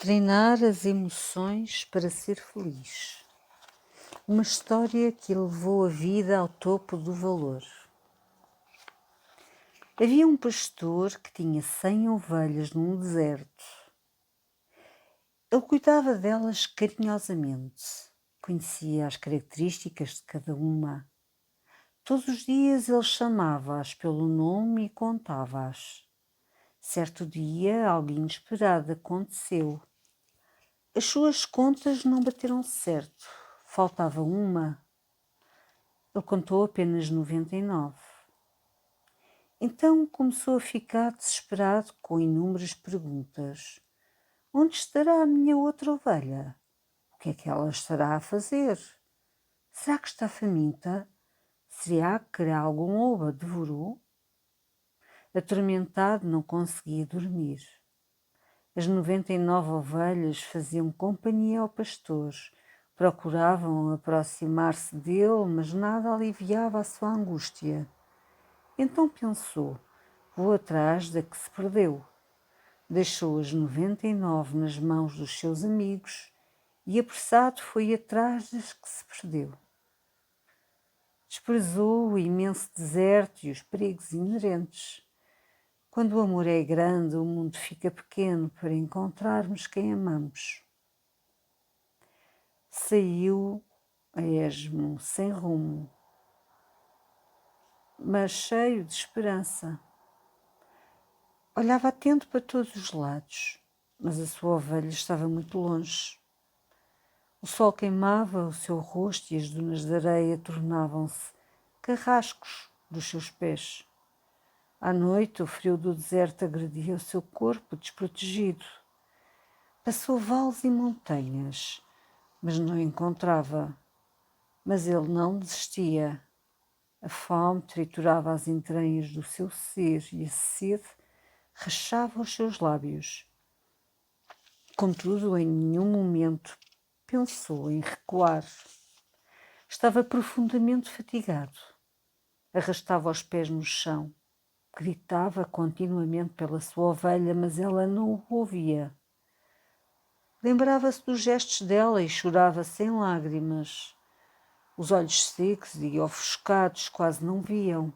Treinar as emoções para ser feliz. Uma história que elevou a vida ao topo do valor. Havia um pastor que tinha 100 ovelhas num deserto. Ele cuidava delas carinhosamente, conhecia as características de cada uma. Todos os dias ele chamava-as pelo nome e contava-as. Certo dia, algo inesperado aconteceu. As suas contas não bateram certo. Faltava uma. Ele contou apenas 99. Então começou a ficar desesperado com inúmeras perguntas. Onde estará a minha outra ovelha? O que é que ela estará a fazer? Será que está faminta? Será que algum lobo a devorou? Atormentado, não conseguia dormir. As 99 ovelhas faziam companhia ao pastor, procuravam aproximar-se dele, mas nada aliviava a sua angústia. Então pensou, vou atrás da que se perdeu. Deixou as 99 nas mãos dos seus amigos e apressado foi atrás das que se perdeu. Desprezou o imenso deserto e os perigos inerentes. Quando o amor é grande, o mundo fica pequeno para encontrarmos quem amamos. Saiu a esmo, sem rumo, mas cheio de esperança. Olhava atento para todos os lados, mas a sua ovelha estava muito longe. O sol queimava o seu rosto e as dunas de areia tornavam-se carrascos dos seus pés. À noite, o frio do deserto agredia o seu corpo desprotegido. Passou vales e montanhas, mas não encontrava. Mas ele não desistia. A fome triturava as entranhas do seu ser e a sede rachava os seus lábios. Contudo, em nenhum momento pensou em recuar. Estava profundamente fatigado. Arrastava os pés no chão. Gritava continuamente pela sua ovelha, mas ela não o ouvia. Lembrava-se dos gestos dela e chorava sem lágrimas. Os olhos secos e ofuscados quase não viam.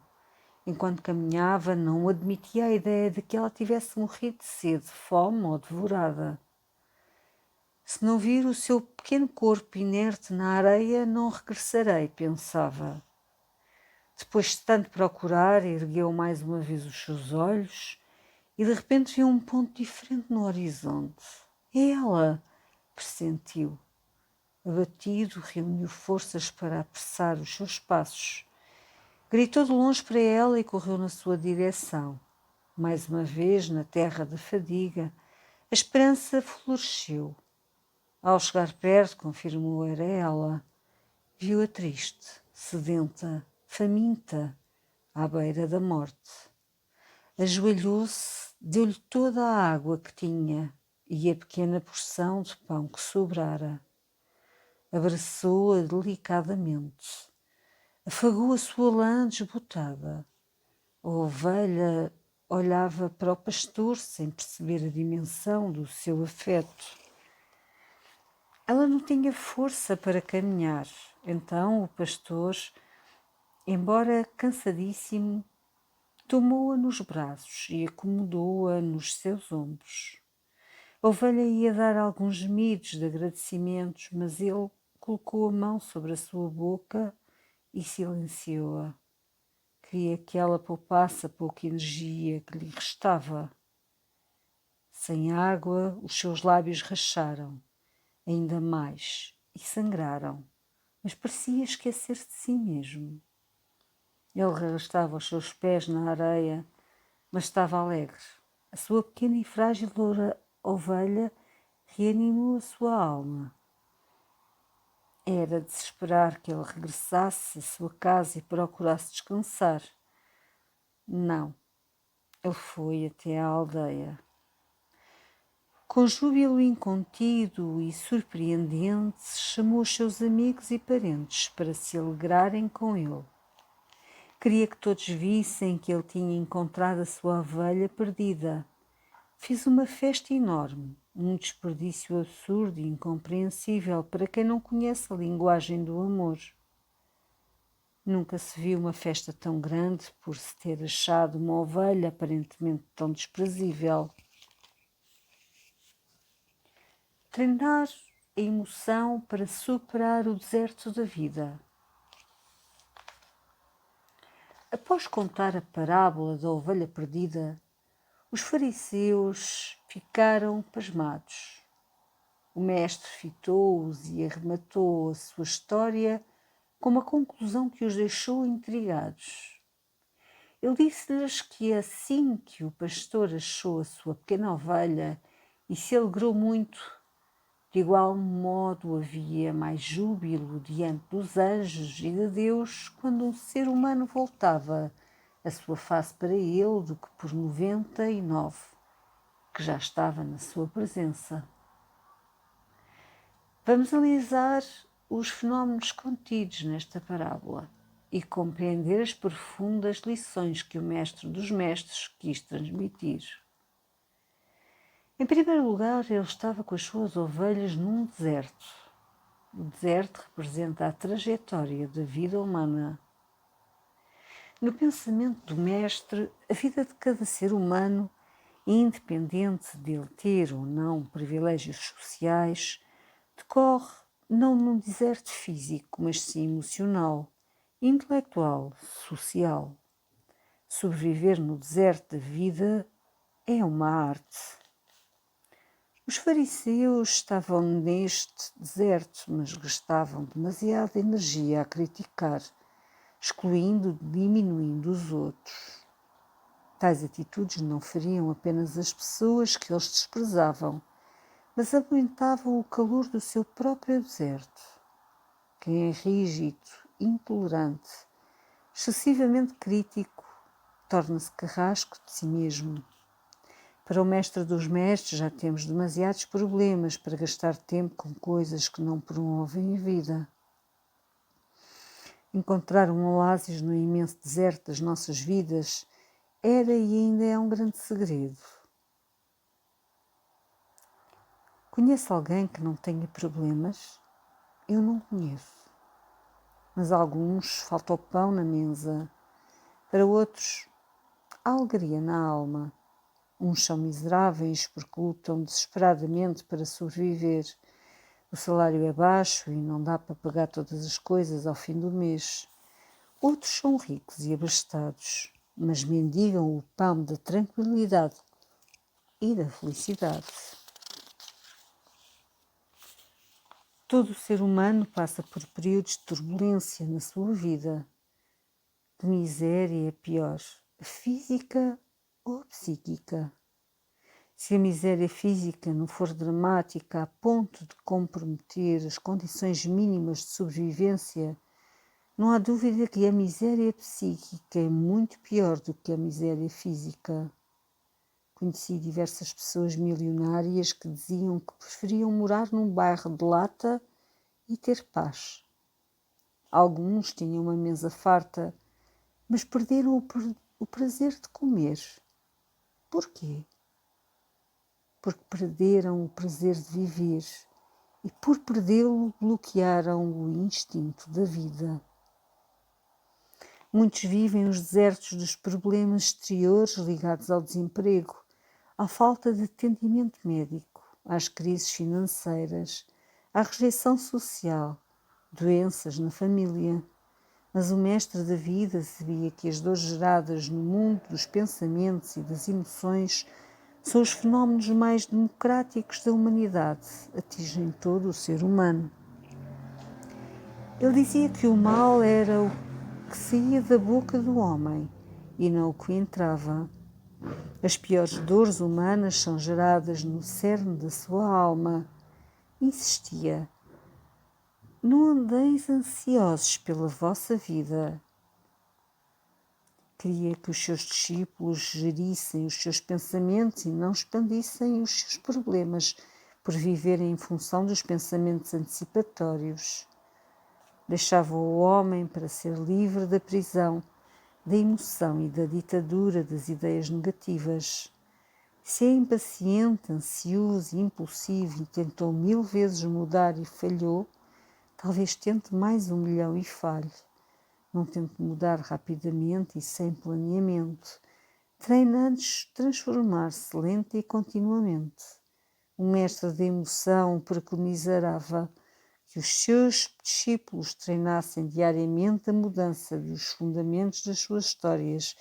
Enquanto caminhava, não admitia a ideia de que ela tivesse morrido de sede, fome ou devorada. Se não vir o seu pequeno corpo inerte na areia, não regressarei, pensava. Depois de tanto procurar, ergueu mais uma vez os seus olhos e de repente viu um ponto diferente no horizonte. É ela, pressentiu. Abatido, reuniu forças para apressar os seus passos. Gritou de longe para ela e correu na sua direção. Mais uma vez, na terra da fadiga, a esperança floresceu. Ao chegar perto, confirmou era ela. Viu-a triste, sedenta, faminta, à beira da morte. Ajoelhou-se, deu-lhe toda a água que tinha e a pequena porção de pão que sobrara. Abraçou-a delicadamente. Afagou a sua lã desbotada. A ovelha olhava para o pastor sem perceber a dimensão do seu afeto. Ela não tinha força para caminhar, então o pastor, embora cansadíssimo, tomou-a nos braços e acomodou-a nos seus ombros. A ovelha ia dar alguns gemidos de agradecimentos, mas ele colocou a mão sobre a sua boca e silenciou-a. Queria que ela poupasse a pouca energia que lhe restava. Sem água, os seus lábios racharam, ainda mais, e sangraram, mas parecia esquecer-se de si mesmo. Ele arrastava os seus pés na areia, mas estava alegre. A sua pequena e frágil ovelha reanimou a sua alma. Era de se esperar que ele regressasse à sua casa e procurasse descansar. Não, ele foi até à aldeia. Com júbilo incontido e surpreendente, chamou os seus amigos e parentes para se alegrarem com ele. Queria que todos vissem que ele tinha encontrado a sua ovelha perdida. Fez uma festa enorme, um desperdício absurdo e incompreensível para quem não conhece a linguagem do amor. Nunca se viu uma festa tão grande por se ter achado uma ovelha aparentemente tão desprezível. Treinar a emoção para superar o deserto da vida. Após contar a parábola da ovelha perdida, os fariseus ficaram pasmados. O mestre fitou-os e arrematou a sua história com uma conclusão que os deixou intrigados. Ele disse-lhes que assim que o pastor achou a sua pequena ovelha e se alegrou muito, de igual modo havia mais júbilo diante dos anjos e de Deus quando um ser humano voltava a sua face para ele do que por 99, que já estava na sua presença. Vamos analisar os fenómenos contidos nesta parábola e compreender as profundas lições que o Mestre dos Mestres quis transmitir. Em primeiro lugar, ele estava com as suas ovelhas num deserto. O deserto representa a trajetória da vida humana. No pensamento do Mestre, a vida de cada ser humano, independente de ele ter ou não privilégios sociais, decorre não num deserto físico, mas sim emocional, intelectual, social. Sobreviver no deserto da vida é uma arte. Os fariseus estavam neste deserto, mas gastavam demasiada energia a criticar, excluindo, diminuindo os outros. Tais atitudes não feriam apenas as pessoas que eles desprezavam, mas aumentavam o calor do seu próprio deserto. Quem é rígido, intolerante, excessivamente crítico, torna-se carrasco de si mesmo. Para o mestre dos mestres já temos demasiados problemas para gastar tempo com coisas que não promovem a vida. Encontrar um oásis no imenso deserto das nossas vidas era e ainda é um grande segredo. Conhece alguém que não tenha problemas? Eu não conheço. Mas a alguns falta o pão na mesa. Para outros, há alegria na alma. Uns são miseráveis porque lutam desesperadamente para sobreviver. O salário é baixo e não dá para pagar todas as coisas ao fim do mês. Outros são ricos e abastados, mas mendigam o pão da tranquilidade e da felicidade. Todo ser humano passa por períodos de turbulência na sua vida. De miséria é pior, física ou psíquica. Se a miséria física não for dramática a ponto de comprometer as condições mínimas de sobrevivência, não há dúvida que a miséria psíquica é muito pior do que a miséria física. Conheci diversas pessoas milionárias que diziam que preferiam morar num bairro de lata e ter paz. Alguns tinham uma mesa farta, mas perderam o prazer de comer. Porquê? Porque perderam o prazer de viver e, por perdê-lo, bloquearam o instinto da vida. Muitos vivem os desertos dos problemas exteriores ligados ao desemprego, à falta de atendimento médico, às crises financeiras, à rejeição social, doenças na família. Mas o mestre da vida sabia que as dores geradas no mundo dos pensamentos e das emoções são os fenómenos mais democráticos da humanidade, atingem todo o ser humano. Ele dizia que o mal era o que saía da boca do homem e não o que entrava. As piores dores humanas são geradas no cerne da sua alma. Insistia: não andeis ansiosos pela vossa vida. Queria que os seus discípulos gerissem os seus pensamentos e não expandissem os seus problemas por viverem em função dos pensamentos antecipatórios. Deixava o homem para ser livre da prisão, da emoção e da ditadura das ideias negativas. Se é impaciente, ansioso e impulsivo e tentou 1000 vezes mudar e falhou, talvez tente mais 1.000.000 e falhe. Não tente mudar rapidamente e sem planeamento. Treine antes de transformar-se lenta e continuamente. O mestre da emoção preconizava que os seus discípulos treinassem diariamente a mudança dos fundamentos das suas histórias,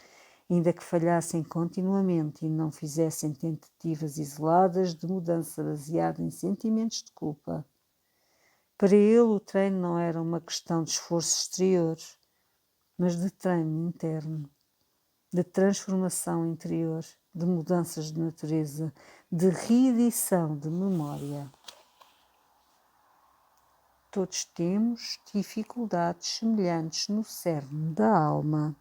ainda que falhassem continuamente e não fizessem tentativas isoladas de mudança baseada em sentimentos de culpa. Para ele, o treino não era uma questão de esforço exterior, mas de treino interno, de transformação interior, de mudanças de natureza, de reedição de memória. Todos temos dificuldades semelhantes no cerne da alma.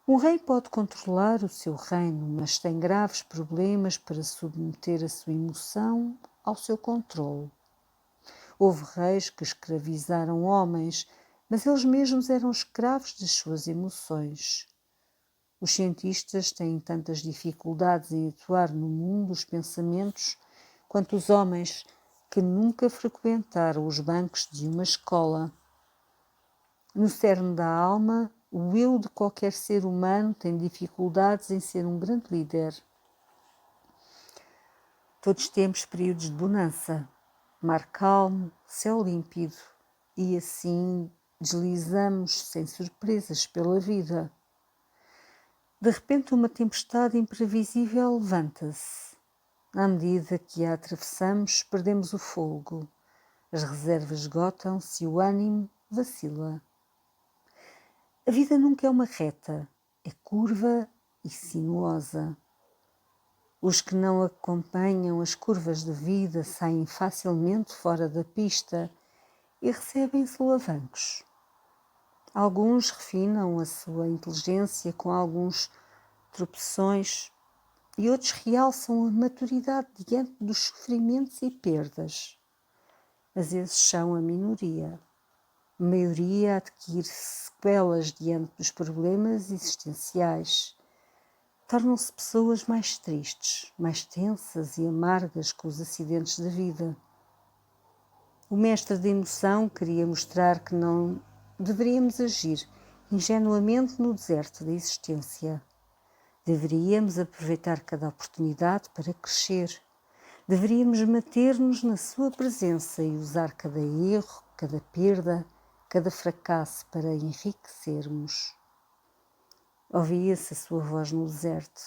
Um rei pode controlar o seu reino, mas tem graves problemas para submeter a sua emoção ao seu controle. Houve reis que escravizaram homens, mas eles mesmos eram escravos das suas emoções. Os cientistas têm tantas dificuldades em atuar no mundo dos pensamentos quanto os homens que nunca frequentaram os bancos de uma escola. No cerne da alma, o eu de qualquer ser humano tem dificuldades em ser um grande líder. Todos temos períodos de bonança, mar calmo, céu límpido, e assim deslizamos sem surpresas pela vida. De repente, uma tempestade imprevisível levanta-se. À medida que a atravessamos, perdemos o fôlego. As reservas esgotam-se e o ânimo vacila. A vida nunca é uma reta, é curva e sinuosa. Os que não acompanham as curvas da vida saem facilmente fora da pista e recebem solavancos. Alguns refinam a sua inteligência com alguns tropeções e outros realçam a maturidade diante dos sofrimentos e perdas. Mas esses são a minoria. A maioria adquire sequelas diante dos problemas existenciais. Tornam-se pessoas mais tristes, mais tensas e amargas com os acidentes da vida. O mestre da emoção queria mostrar que não deveríamos agir ingenuamente no deserto da existência. Deveríamos aproveitar cada oportunidade para crescer. Deveríamos manter-nos na sua presença e usar cada erro, cada perda, cada fracasso para enriquecermos. Ouvia-se a sua voz no deserto.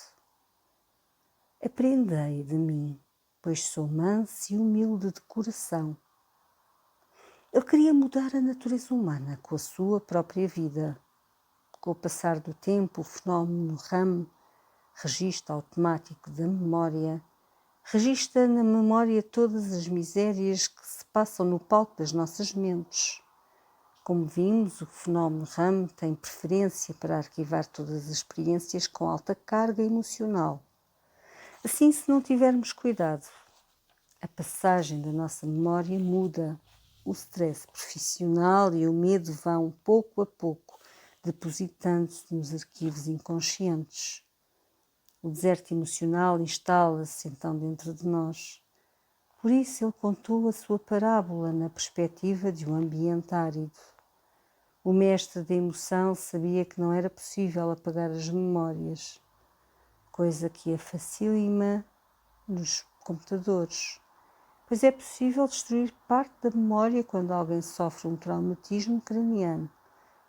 Aprendei de mim, pois sou manso e humilde de coração. Ele queria mudar a natureza humana com a sua própria vida. Com o passar do tempo, o fenómeno RAM, registro automático da memória, registra na memória todas as misérias que se passam no palco das nossas mentes. Como vimos, o fenómeno RAM tem preferência para arquivar todas as experiências com alta carga emocional. Assim, se não tivermos cuidado, a passagem da nossa memória muda. O stress profissional e o medo vão, pouco a pouco, depositando-se nos arquivos inconscientes. O deserto emocional instala-se então dentro de nós. Por isso ele contou a sua parábola na perspectiva de um ambiente árido. O mestre da emoção sabia que não era possível apagar as memórias, coisa que é facílima nos computadores, pois é possível destruir parte da memória quando alguém sofre um traumatismo craniano,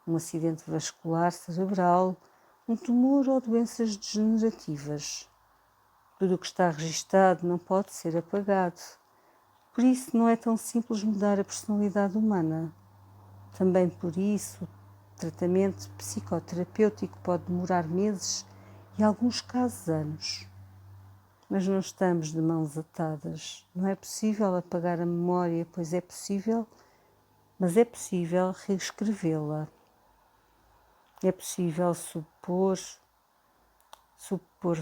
um acidente vascular cerebral, um tumor ou doenças degenerativas. Tudo o que está registado não pode ser apagado. Por isso não é tão simples mudar a personalidade humana. Também por isso o tratamento psicoterapêutico pode demorar meses e, em alguns casos, anos. Mas não estamos de mãos atadas. Não é possível apagar a memória, pois é possível, mas é possível reescrevê-la. É possível supor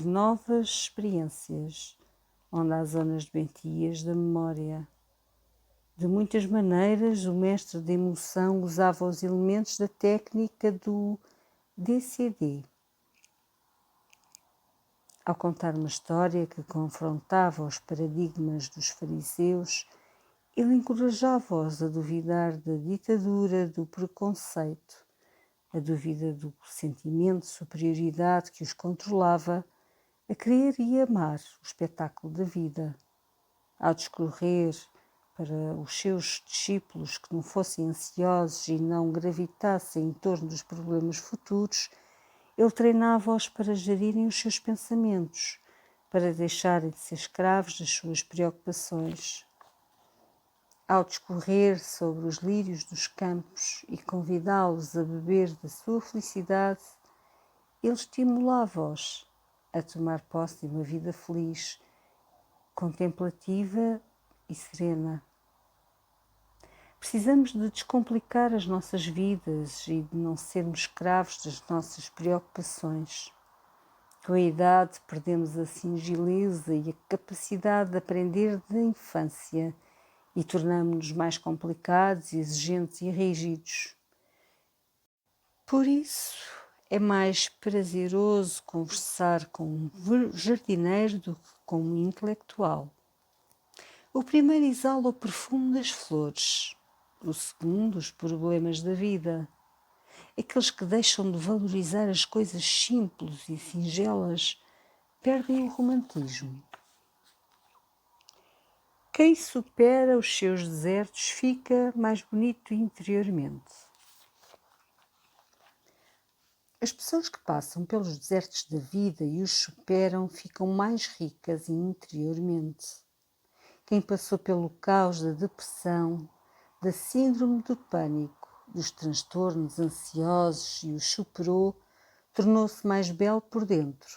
novas experiências, onde há zonas doentias da memória. De muitas maneiras, o mestre da emoção usava os elementos da técnica do DCD. Ao contar uma história que confrontava os paradigmas dos fariseus, ele encorajava-os a duvidar da ditadura do preconceito, a dúvida do sentimento de superioridade que os controlava, a querer e amar o espetáculo da vida. Ao discorrer para os seus discípulos que não fossem ansiosos e não gravitassem em torno dos problemas futuros, ele treinava-os para gerirem os seus pensamentos, para deixarem de ser escravos das suas preocupações. Ao discorrer sobre os lírios dos campos e convidá-los a beber da sua felicidade, ele estimulava-os a tomar posse de uma vida feliz, contemplativa e serena. Precisamos de descomplicar as nossas vidas e de não sermos escravos das nossas preocupações. Com a idade perdemos a singeleza e a capacidade de aprender da infância e tornamos-nos mais complicados, exigentes e rígidos. Por isso, é mais prazeroso conversar com um jardineiro do que com um intelectual. O primeiro exala o perfume das flores, o segundo os problemas da vida. Aqueles que deixam de valorizar as coisas simples e singelas perdem o romantismo. Quem supera os seus desertos fica mais bonito interiormente. As pessoas que passam pelos desertos da vida e os superam ficam mais ricas interiormente. Quem passou pelo caos da depressão, da síndrome do pânico, dos transtornos ansiosos e os superou, tornou-se mais belo por dentro.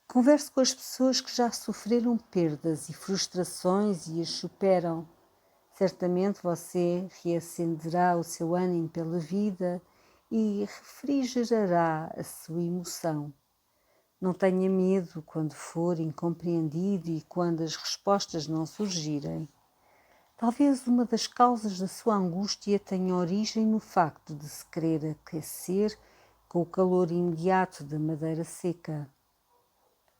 Converse com as pessoas que já sofreram perdas e frustrações e as superam. Certamente você reacenderá o seu ânimo pela vida e refrigerará a sua emoção. Não tenha medo quando for incompreendido e quando as respostas não surgirem. Talvez uma das causas da sua angústia tenha origem no facto de se querer aquecer com o calor imediato da madeira seca.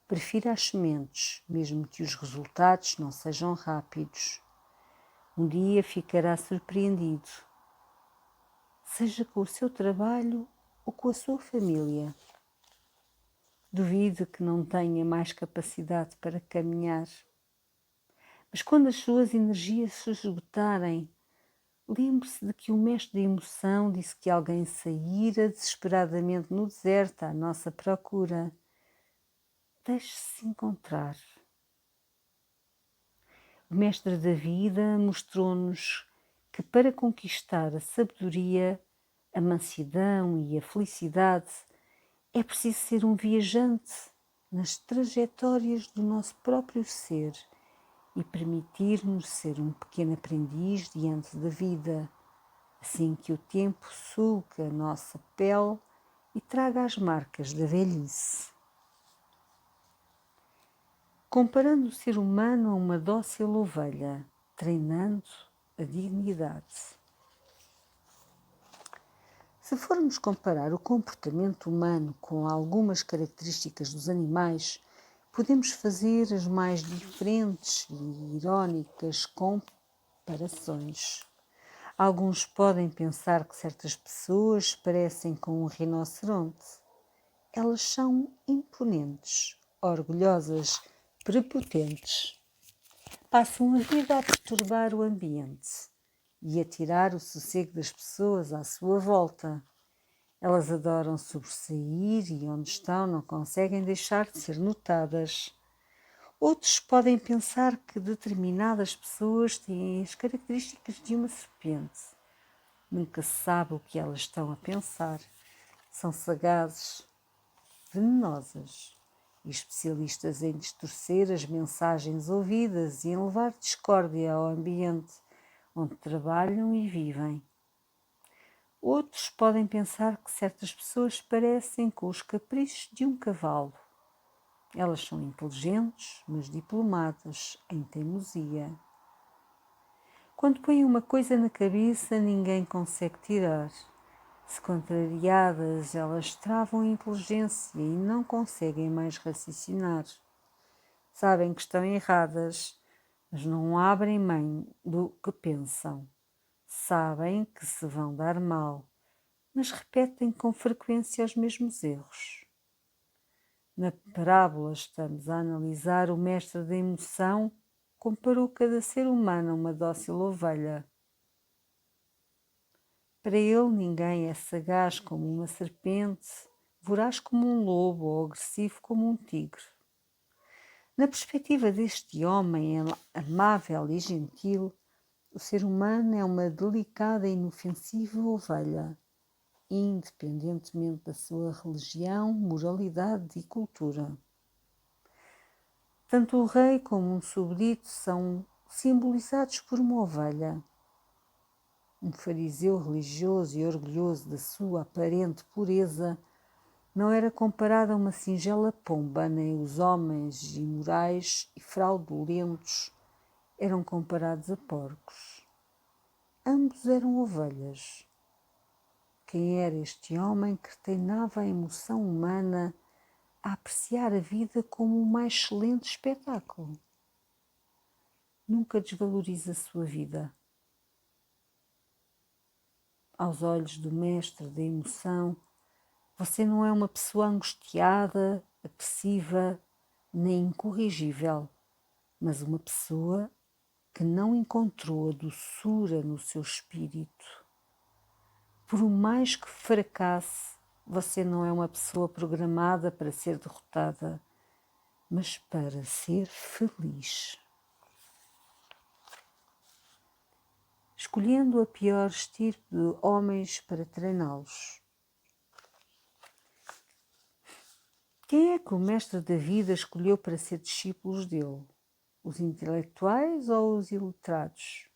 Prefira as sementes, mesmo que os resultados não sejam rápidos. Um dia ficará surpreendido, seja com o seu trabalho ou com a sua família. Duvido que não tenha mais capacidade para caminhar. Mas quando as suas energias se esgotarem, lembre-se de que o mestre da emoção disse que alguém saíra desesperadamente no deserto à nossa procura. Deixe-se encontrar. O mestre da vida mostrou-nos que para conquistar a sabedoria, a mansidão e a felicidade é preciso ser um viajante nas trajetórias do nosso próprio ser e permitir-nos ser um pequeno aprendiz diante da vida, assim que o tempo suga a nossa pele e traga as marcas da velhice. Comparando o ser humano a uma dócil ovelha, treinando a dignidade. Se formos comparar o comportamento humano com algumas características dos animais, podemos fazer as mais diferentes e irónicas comparações. Alguns podem pensar que certas pessoas parecem com um rinoceronte. Elas são imponentes, orgulhosas, prepotentes. Passam a vida a perturbar o ambiente e a tirar o sossego das pessoas à sua volta. Elas adoram sobressair e onde estão não conseguem deixar de ser notadas. Outros podem pensar que determinadas pessoas têm as características de uma serpente. Nunca se sabe o que elas estão a pensar. São sagazes, venenosas e especialistas em distorcer as mensagens ouvidas e em levar discórdia ao ambiente onde trabalham e vivem. Outros podem pensar que certas pessoas parecem com os caprichos de um cavalo. Elas são inteligentes, mas diplomadas em teimosia. Quando põem uma coisa na cabeça, ninguém consegue tirar. Se contrariadas, elas travam a inteligência e não conseguem mais raciocinar. Sabem que estão erradas, mas não abrem mão do que pensam. Sabem que se vão dar mal, mas repetem com frequência os mesmos erros. Na parábola estamos a analisar o mestre da emoção comparou cada ser humano a uma dócil ovelha. Para ele ninguém é sagaz como uma serpente, voraz como um lobo ou agressivo como um tigre. Na perspectiva deste homem amável e gentil, o ser humano é uma delicada e inofensiva ovelha, independentemente da sua religião, moralidade e cultura. Tanto o rei como um súbdito são simbolizados por uma ovelha. Um fariseu religioso e orgulhoso da sua aparente pureza não era comparado a uma singela pomba, nem os homens imorais e fraudulentos eram comparados a porcos. Ambos eram ovelhas. Quem era este homem que treinava a emoção humana a apreciar a vida como o mais excelente espetáculo? Nunca desvaloriza a sua vida. Aos olhos do mestre da emoção, você não é uma pessoa angustiada, agressiva, nem incorrigível, mas uma pessoa que não encontrou a doçura no seu espírito. Por mais que fracasse, você não é uma pessoa programada para ser derrotada, mas para ser feliz. Escolhendo a pior estirpe de homens para treiná-los. Quem é que o mestre da vida escolheu para ser discípulos dele? Os intelectuais ou os iletrados?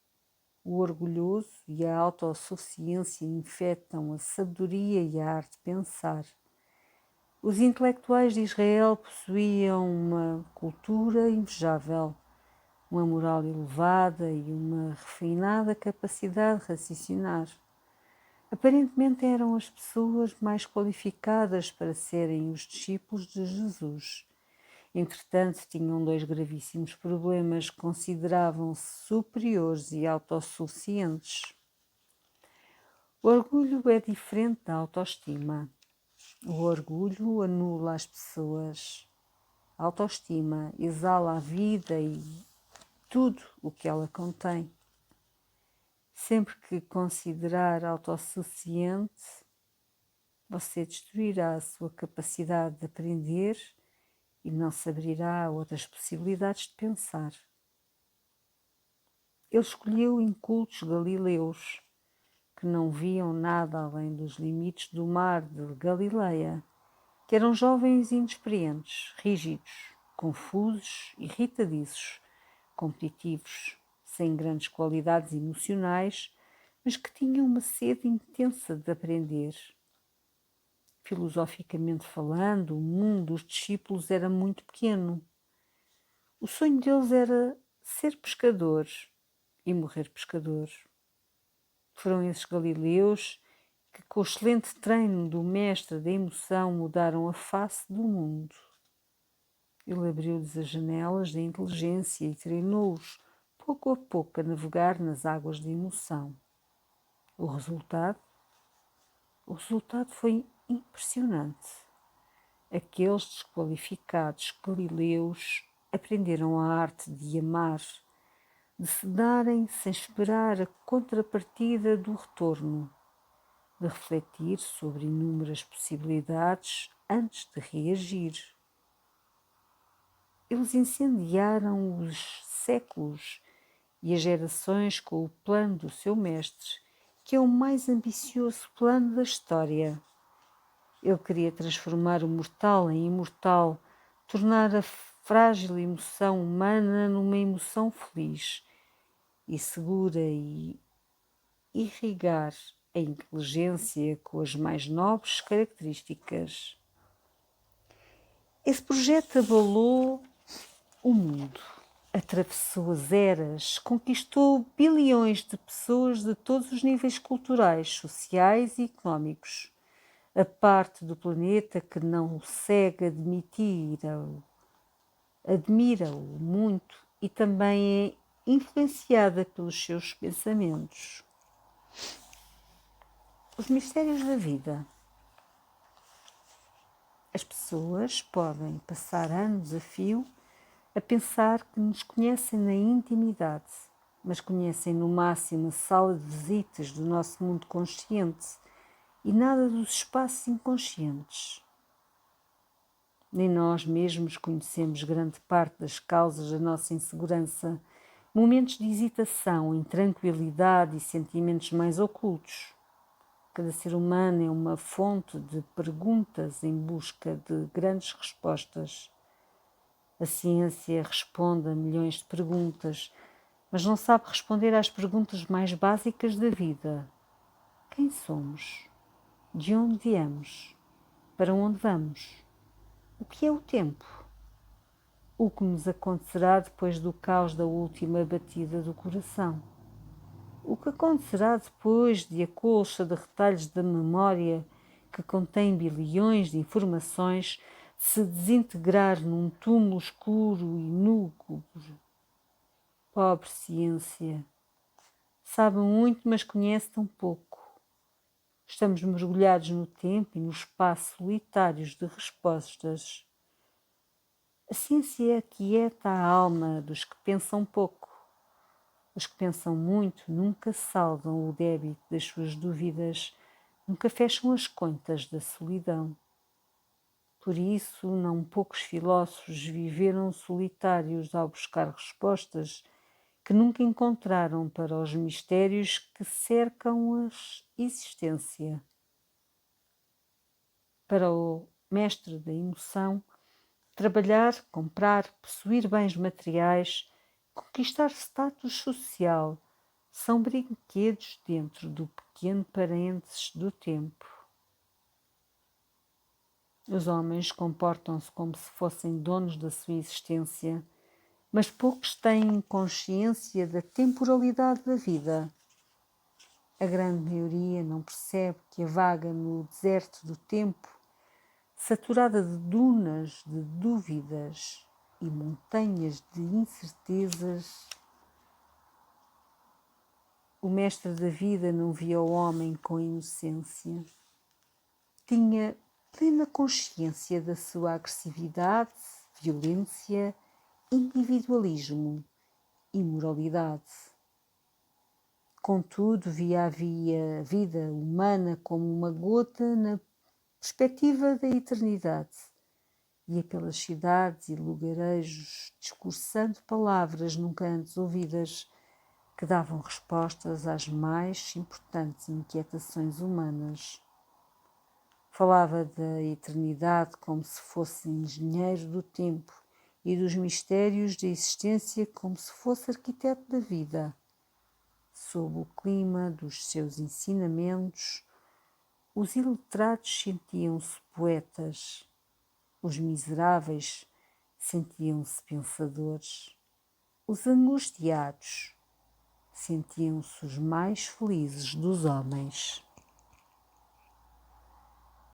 O orgulhoso e a autossuficiência infectam a sabedoria e a arte de pensar. Os intelectuais de Israel possuíam uma cultura invejável, uma moral elevada e uma refinada capacidade de raciocinar. Aparentemente eram as pessoas mais qualificadas para serem os discípulos de Jesus. Entretanto, tinham dois gravíssimos problemas que consideravam-se superiores e autossuficientes. O orgulho é diferente da autoestima. O orgulho anula as pessoas. A autoestima exala a vida e tudo o que ela contém. Sempre que considerar autossuficiente, você destruirá a sua capacidade de aprender e não se abrirá a outras possibilidades de pensar. Ele escolheu incultos galileus que não viam nada além dos limites do mar de Galileia, que eram jovens inexperientes, rígidos, confusos, irritadiços, competitivos, sem grandes qualidades emocionais, mas que tinham uma sede intensa de aprender. Filosoficamente falando, o mundo dos discípulos era muito pequeno. O sonho deles era ser pescadores e morrer pescadores. Foram esses galileus que, com o excelente treino do mestre da emoção, mudaram a face do mundo. Ele abriu-lhes as janelas da inteligência e treinou-os, pouco a pouco, a navegar nas águas da emoção. O resultado? O resultado foi impressionante. Aqueles desqualificados galileus aprenderam a arte de amar, de se darem sem esperar a contrapartida do retorno, de refletir sobre inúmeras possibilidades antes de reagir. Eles incendiaram os séculos e as gerações com o plano do seu mestre, que é o mais ambicioso plano da história. Ele queria transformar o mortal em imortal, tornar a frágil emoção humana numa emoção feliz e segura e irrigar a inteligência com as mais nobres características. Esse projeto abalou o mundo. atravessou as eras, conquistou bilhões de pessoas de todos os níveis culturais, sociais e económicos. A parte do planeta que não o cega admira-o muito e também é influenciada pelos seus pensamentos. Os mistérios da vida. As pessoas podem passar anos a fio a pensar que nos conhecem na intimidade, mas conhecem no máximo a sala de visitas do nosso mundo consciente e nada dos espaços inconscientes. Nem nós mesmos conhecemos grande parte das causas da nossa insegurança, momentos de hesitação, intranquilidade e sentimentos mais ocultos. Cada ser humano é uma fonte de perguntas em busca de grandes respostas. A ciência responde a milhões de perguntas, mas não sabe responder às perguntas mais básicas da vida. Quem somos? De onde viemos? Para onde vamos? O que é o tempo? O que nos acontecerá depois do caos da última batida do coração? O que acontecerá depois de a colcha de retalhos da memória, que contém bilhões de informações, se desintegrar num túmulo escuro e lúgubre? Pobre ciência! Sabe muito, mas conhece tão pouco. Estamos mergulhados no tempo e no espaço solitários de respostas. A ciência aquieta a alma dos que pensam pouco. Os que pensam muito nunca saldam o débito das suas dúvidas, nunca fecham as contas da solidão. Por isso, não poucos filósofos viveram solitários ao buscar respostas que nunca encontraram para os mistérios que cercam a existência. Para o mestre da emoção, trabalhar, comprar, possuir bens materiais, conquistar status social, são brinquedos dentro do pequeno parênteses do tempo. Os homens comportam-se como se fossem donos da sua existência, mas poucos têm consciência da temporalidade da vida. A grande maioria não percebe que a vaga no deserto do tempo, saturada de dunas de dúvidas e montanhas de incertezas, o mestre da vida não via o homem com inocência. Tinha plena consciência da sua agressividade, violência, individualismo e moralidade. Contudo, via a vida humana como uma gota na perspectiva da eternidade. Ia pelas cidades e lugarejos discursando palavras nunca antes ouvidas, que davam respostas às mais importantes inquietações humanas. Falava da eternidade como se fosse engenheiro do tempo e dos mistérios da existência como se fosse arquiteto da vida. Sob o clima dos seus ensinamentos, os iletrados sentiam-se poetas, os miseráveis sentiam-se pensadores, os angustiados sentiam-se os mais felizes dos homens.